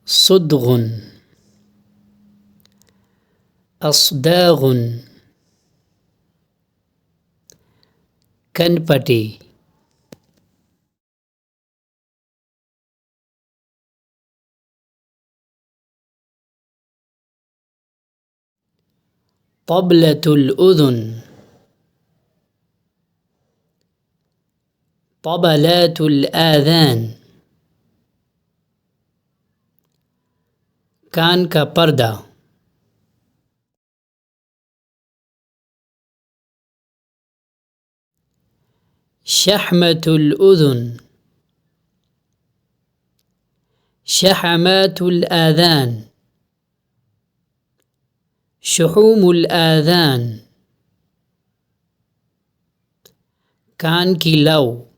صدغ، اصداغ، کنپٹی، طبلة الأذن، طبلات الآذان، کان کا پردہ، شحمة الأذن، شحمات الآذان، شحوم الآذان، کان کی لو،